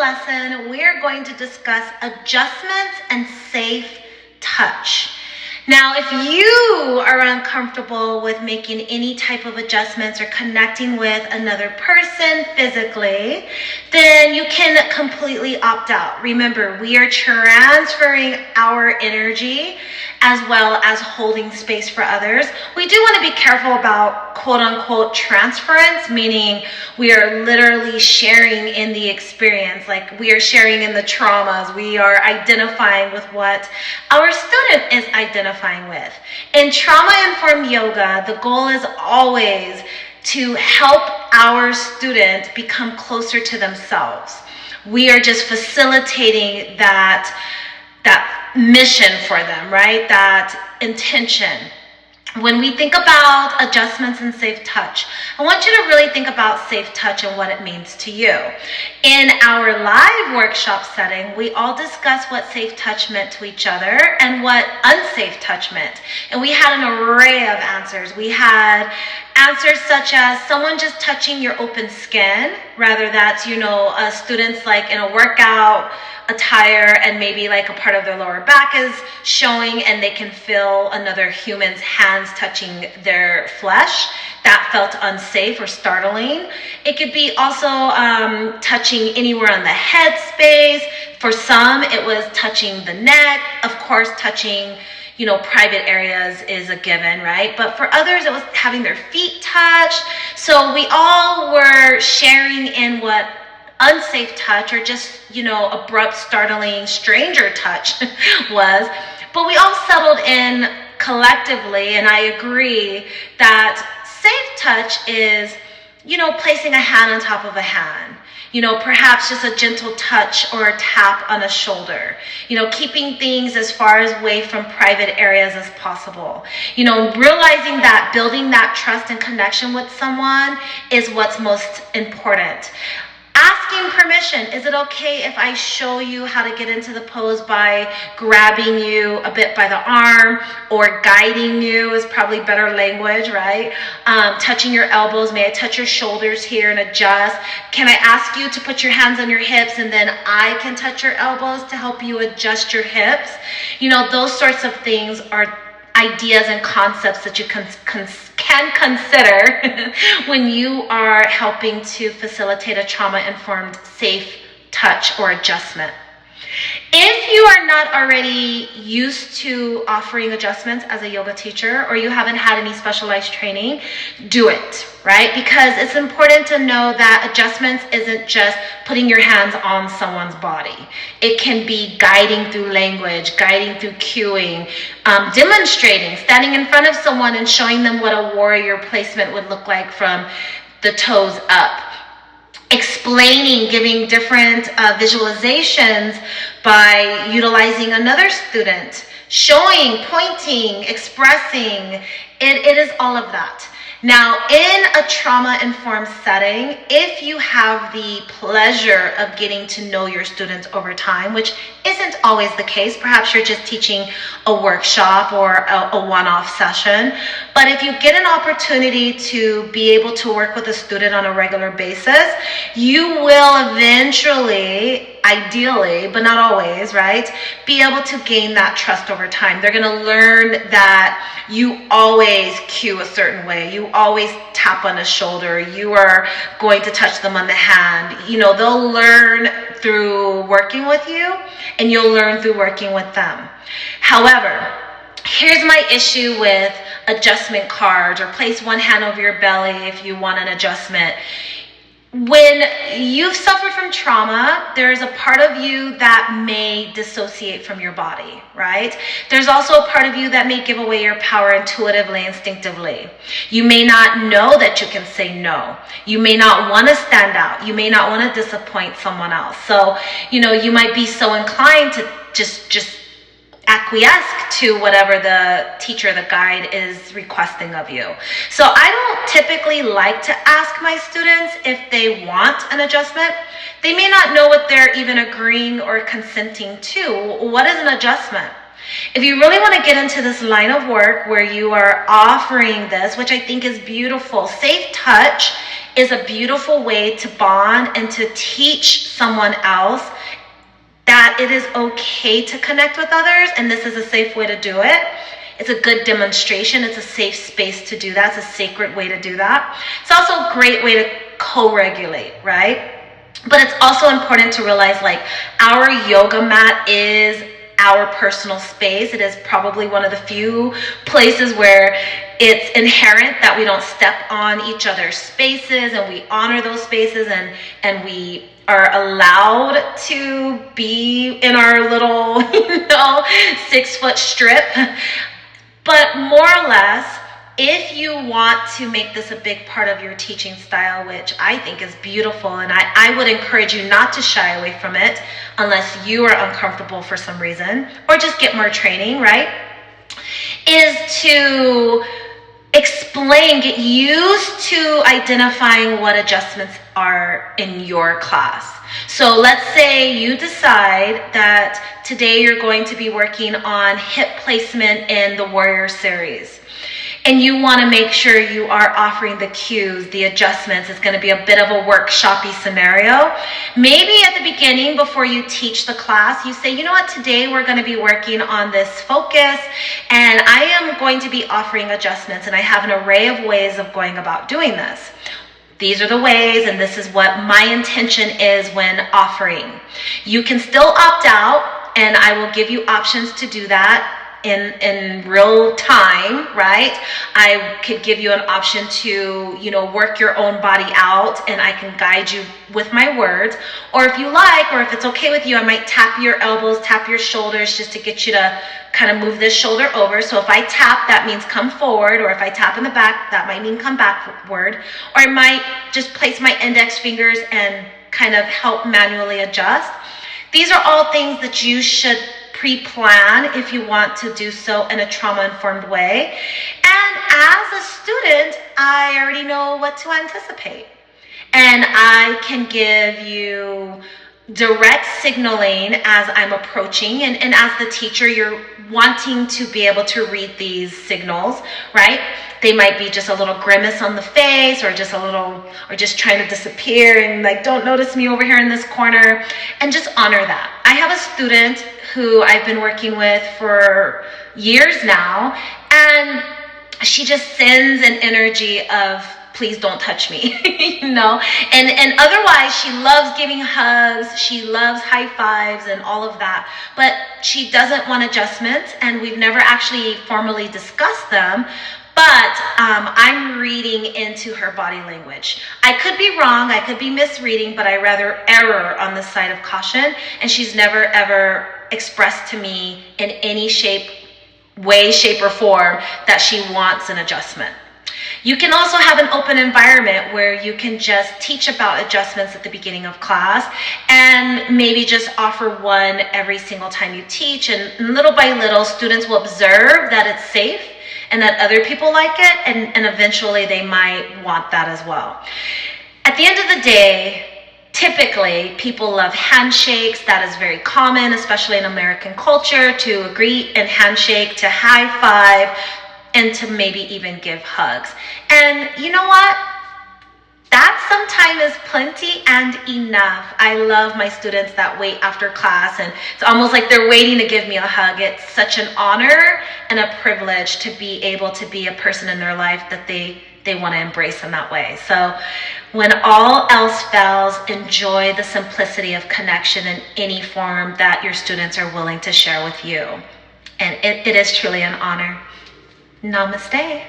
lesson, we're going to discuss adjustments and safe touch. Now, if you are uncomfortable with making any type of adjustments or connecting with another person physically, then you can completely opt out. Remember, we are transferring our energy as well as holding space for others. We do want to be careful about quote unquote transference, meaning we are literally sharing in the experience, like we are sharing in the traumas. We are identifying with what our student is identifying with. In trauma-informed yoga, the goal is always to help our student become closer to themselves. We are just facilitating that mission for them, right? That intention. When we think about adjustments and safe touch, I want you to really think about safe touch and what it means to you. In our live workshop setting, we all discussed what safe touch meant to each other and what unsafe touch meant. And we had an array of answers. We had answers such as someone just touching your open skin, rather that's, students like in a workout attire and maybe like a part of their lower back is showing and they can feel another human's hands touching their flesh. That felt unsafe or startling. It could be also touching anywhere on the head space. For some, it was touching the neck. Of course, touching private areas is a given, right? But for others, it was having their feet touched. So we all were sharing in what unsafe touch or just, abrupt, startling, stranger touch was. But we all settled in collectively, and I agree that safe touch is, placing a hand on top of a hand. Perhaps just a gentle touch or a tap on a shoulder. Keeping things as far away from private areas as possible. Realizing that building that trust and connection with someone is what's most important. Asking permission. Is it okay if I show you how to get into the pose by grabbing you a bit by the arm, or guiding you is probably better language, right? Touching your elbows. May I touch your shoulders here and adjust? Can I ask you to put your hands on your hips and then I can touch your elbows to help you adjust your hips? Those sorts of things are ideas and concepts that you can consider when you are helping to facilitate a trauma-informed safe touch or adjustment. If you are not already used to offering adjustments as a yoga teacher, or you haven't had any specialized training, do it, right? Because it's important to know that adjustments isn't just putting your hands on someone's body. It can be guiding through language, guiding through cueing, demonstrating, standing in front of someone and showing them what a warrior placement would look like from the toes up. Explaining, giving different visualizations by utilizing another student, showing, pointing, expressing. It is all of that. Now, in a trauma-informed setting, if you have the pleasure of getting to know your students over time, which isn't always the case, perhaps you're just teaching a workshop or a one-off session, but if you get an opportunity to be able to work with a student on a regular basis, you will eventually, ideally, but not always, right, be able to gain that trust over time. They're going to learn that you always cue a certain way. You always tap on a shoulder. You are going to touch them on the hand. They'll learn through working with you, and you'll learn through working with them. However, here's my issue with adjustment cards, or place one hand over your belly if you want an adjustment. When you've suffered from trauma, there's a part of you that may dissociate from your body, right? There's also a part of you that may give away your power intuitively, instinctively. You may not know that you can say no. You may not want to stand out. You may not want to disappoint someone else. So, you might be so inclined to just acquiesce to whatever the teacher, the guide is requesting of you. So I don't typically like to ask my students if they want an adjustment. They may not know what they're even agreeing or consenting to. What is an adjustment? If you really want to get into this line of work where you are offering this, which I think is beautiful, safe touch is a beautiful way to bond and to teach someone else that it is okay to connect with others, and this is a safe way to do it. It's a good demonstration. It's a safe space to do that. It's a sacred way to do that. It's also a great way to co-regulate, right? But it's also important to realize, like, our yoga mat is our personal space. It is probably one of the few places where it's inherent that we don't step on each other's spaces, and we honor those spaces, and we are allowed to be in our little 6-foot strip. But more or less, if you want to make this a big part of your teaching style, which I think is beautiful, and I would encourage you not to shy away from it unless you are uncomfortable for some reason, or just get more training, right? Is to get used to identifying what adjustments are in your class. So let's say you decide that today you're going to be working on hip placement in the Warrior Series, and you want to make sure you are offering the cues, the adjustments. It's going to be a bit of a workshop-y scenario. Maybe at the beginning, before you teach the class, you say, you know what, today we're going to be working on this focus, and I am going to be offering adjustments, and I have an array of ways of going about doing this. These are the ways, and this is what my intention is when offering. You can still opt out, and I will give you options to do that in real time, right? I could give you an option to, work your own body out, and I can guide you with my words. Or if you like, or if it's okay with you, I might tap your elbows, tap your shoulders, just to get you to kind of move this shoulder over. So if I tap, that means come forward, or if I tap in the back, that might mean come backward. Or I might just place my index fingers and kind of help manually adjust. These are all things that you should pre-plan if you want to do so in a trauma-informed way. And as a student, I already know what to anticipate. And I can give you direct signaling as I'm approaching, and as the teacher, you're wanting to be able to read these signals, right? They might be just a little grimace on the face, or just trying to disappear and like, don't notice me over here in this corner, and just honor that. I have a student who I've been working with for years now, and she just sends an energy of, please don't touch me, and otherwise she loves giving hugs, she loves high fives and all of that, but she doesn't want adjustments, and we've never actually formally discussed them. But I'm reading into her body language. I could be wrong, I could be misreading, but I rather err on the side of caution, and she's never ever expressed to me in any way, shape, or form that she wants an adjustment. You can also have an open environment where you can just teach about adjustments at the beginning of class, and maybe just offer one every single time you teach, and little by little students will observe that it's safe and that other people like it, and eventually they might want that as well. At the end of the day, typically people love handshakes. That is very common, especially in American culture, to agree and handshake, to high five, and to maybe even give hugs. And you know what? That sometimes is plenty and enough. I love my students that wait after class, and it's almost like they're waiting to give me a hug. It's such an honor and a privilege to be able to be a person in their life that they want to embrace in that way. So when all else fails, enjoy the simplicity of connection in any form that your students are willing to share with you. And it is truly an honor. Namaste.